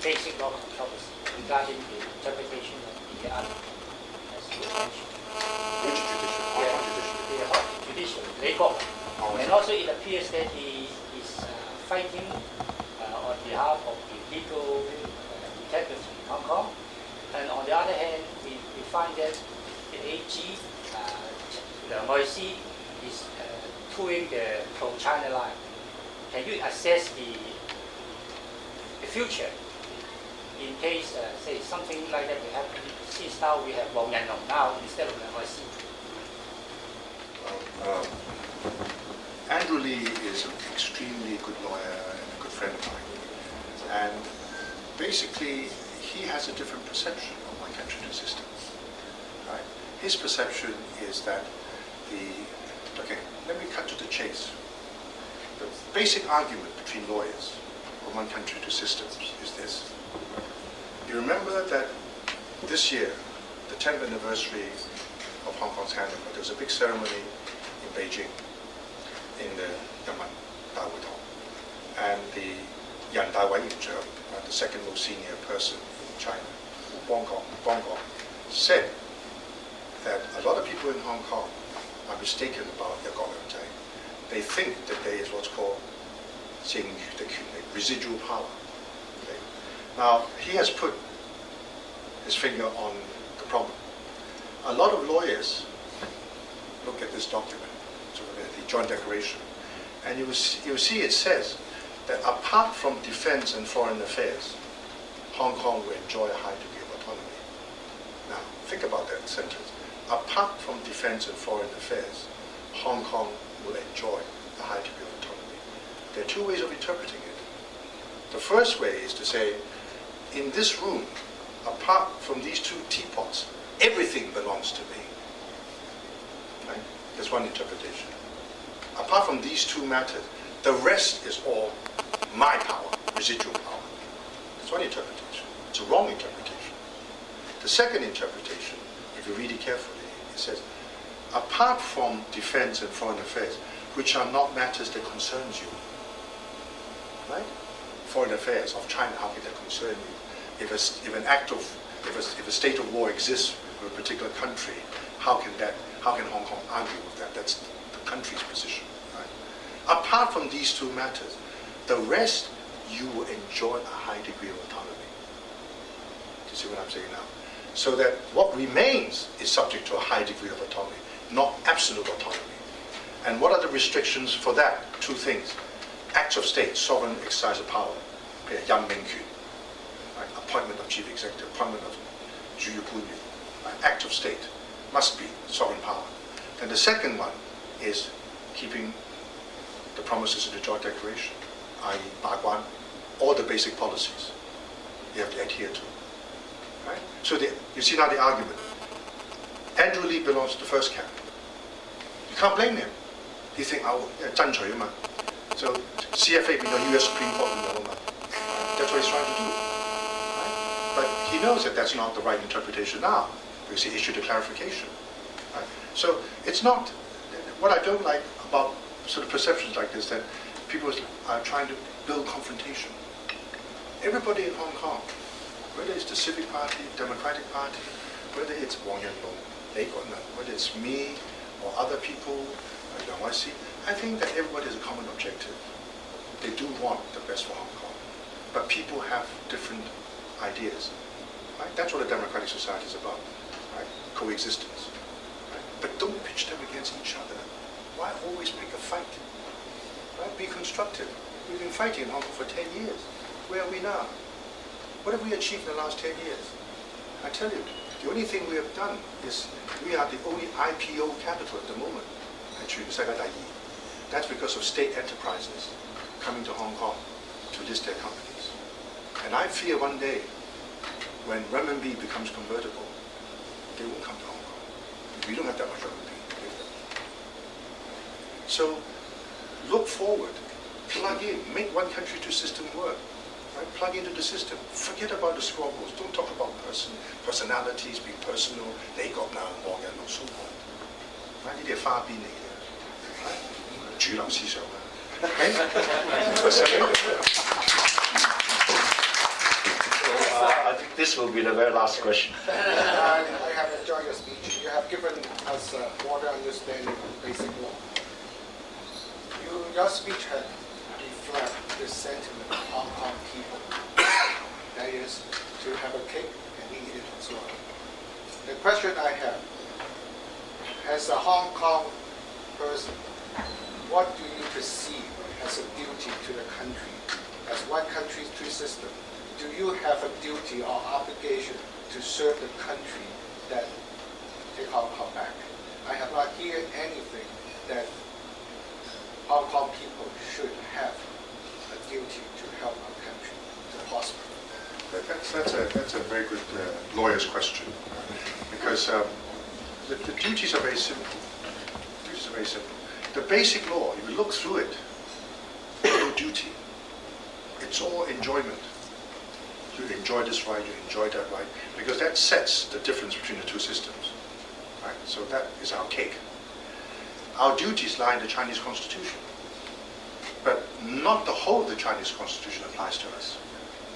basic law controversy regarding the interpretation of the article, as you mentioned. Which judicial? The judicial, legal. And also it appears that he is fighting on behalf of the legal integrity in Hong Kong. And on the other hand, we find that the AG, Liang Ngoi-si, is towing the pro-China line. Can you assess the future in case, say, something like that will happen, since now we have Wang Yanlong now instead of Liang Ngoi-si? Andrew Lee is an extremely good lawyer and a good friend of mine. And basically, he has a different perception of one country, two systems. Right? His perception is that okay, let me cut to the chase. The basic argument between lawyers of one country, two systems is this. You remember that this year, the 10th anniversary of Hong Kong's handover, there was a big ceremony in Beijing, in the Yaman Dawudong. And the Yan Dawei Yinzhe, the second most senior person in China, Wang Gong, said that a lot of people in Hong Kong are mistaken about Yagong-Yangzai. They think that there is what's called residual power. Okay? Now, he has put his finger on the problem. A lot of lawyers look at this document, sort of the joint declaration, and you will see it says that apart from defense and foreign affairs, Hong Kong will enjoy a high degree of autonomy. Now, think about that sentence. Apart from defense and foreign affairs, Hong Kong will enjoy a high degree of autonomy. There are two ways of interpreting it. The first way is to say, in this room, apart from these two teapots, everything belongs to me. Right? That's one interpretation. Apart from these two matters, the rest is all my power, residual power. That's one interpretation. It's a wrong interpretation. The second interpretation, if you read it carefully, it says, apart from defense and foreign affairs, which are not matters that concerns you, right? Foreign affairs of China, how can that concern you? If a state of war exists with a particular country, how can Hong Kong argue with that? That's the country's position, right? Apart from these two matters, the rest, you will enjoy a high degree of autonomy. Do you see what I'm saying now? So that what remains is subject to a high degree of autonomy, not absolute autonomy. And what are the restrictions for that? Two things. Acts of state, sovereign exercise of power, Yang Mingqu, right? Appointment of chief executive, appointment of Juyu Kunyu, right? Act of state must be sovereign power. And the second one is keeping the promises of the joint declaration, i.e. Baguan, all the basic policies you have to adhere to. Right? So you see now the argument. Andrew Lee belongs to the first camp. You can't blame him. He thinks, so CFA being the US Supreme Court, that's what he's trying to do. Right? But he knows that that's not the right interpretation now, because he issued a clarification. Right? So it's not, what I don't like about sort of perceptions like this, that people are trying to build confrontation. Everybody in Hong Kong, whether it's the Civic Party, Democratic Party, whether it's Wang Yanlong, whether it's me or other people, Liang Ngoi-si, I think that everybody has a common objective. They do want the best for Hong Kong. But people have different ideas. Right? That's what a democratic society is about. Right? Coexistence. Right? But don't pitch them against each other. Why always pick a fight? Right? Be constructive. We've been fighting in Hong Kong for 10 years. Where are we now? What have we achieved in the last 10 years? I tell you, the only thing we have done is we are the only IPO capital at the moment. Actually, that's because of state enterprises coming to Hong Kong to list their companies. And I fear one day, when renminbi becomes convertible, they won't come to Hong Kong. We don't have that much renminbi to give them. So look forward Plug in, make one country, two system work. Right? Plug into the system. Forget about the squabbles. Don't talk about personalities, being personal. 你國鬧我嘅，冇所謂。呢啲係花邊嚟嘅，主流思想啦。I think this will be the very last question. I have enjoyed your speech. You have given us a broader understanding of basic law. Your speech had reflect the sentiment of Hong Kong people. That is, to have a cake and eat it as well. The question I have, as a Hong Kong person, what do you perceive as a duty to the country? As one country, two systems, do you have a duty or obligation to serve the country that take Hong Kong back? I have not heard anything that Hong Kong people should have a duty to help our country to prosper. That's a very good lawyer's question, because the duties are very simple. The basic law, if you look through it, there's no duty. It's all enjoyment. You enjoy this right, you enjoy that right, because that sets the difference between the two systems. Right? So that is our cake. Our duties lie in the Chinese Constitution, but not the whole of the Chinese Constitution applies to us.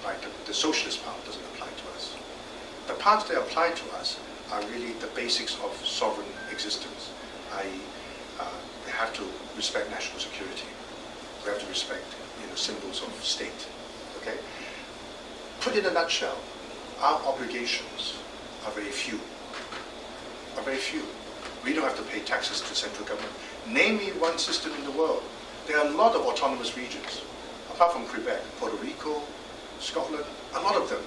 Right? The socialist part doesn't apply to us. The parts that apply to us are really the basics of sovereign existence, i.e., we have to respect national security. We have to respect symbols of state. Okay? Put in a nutshell, our obligations are very few. We don't have to pay taxes to the central government. Name me one system in the world. There are a lot of autonomous regions, apart from Quebec, Puerto Rico, Scotland, a lot of them.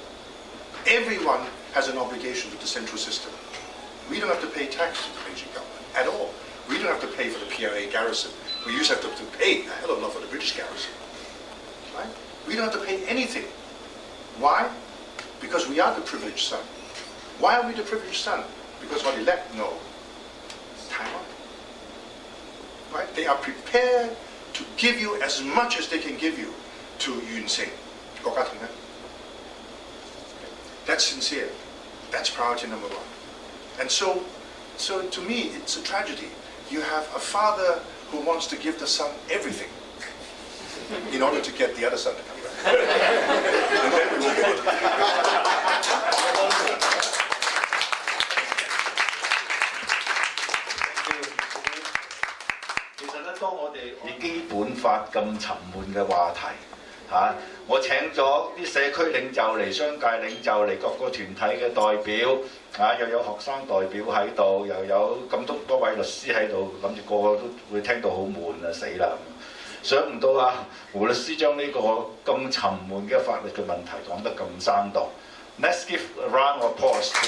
Everyone has an obligation to the central system. We don't have to pay tax to the Beijing government at all. We don't have to pay for the PRA garrison. We used to have to pay a hell of a lot for the British garrison. Right? We don't have to pay anything. Why? Because we are the privileged son. Why are we the privileged son? Because what elect? No. Taiwan. Right? They are prepared to give you as much as they can give you to Yun Sing. That's sincere. That's priority number one. And so to me, it's a tragedy. You have a father who wants to give the son everything in order to get the other son to come back. And then we will get it.其實咧，當我哋以基本法咁沉悶嘅話題我請咗啲社區領袖嚟、商界領袖嚟、各個團體嘅代表又有學生代表喺度，又有咁多位律師喺度，諗住個個都會聽到好悶啊，死啦！想唔到胡律師將呢個咁沉悶嘅法律嘅問題講得咁生動。Let's give a round of applause to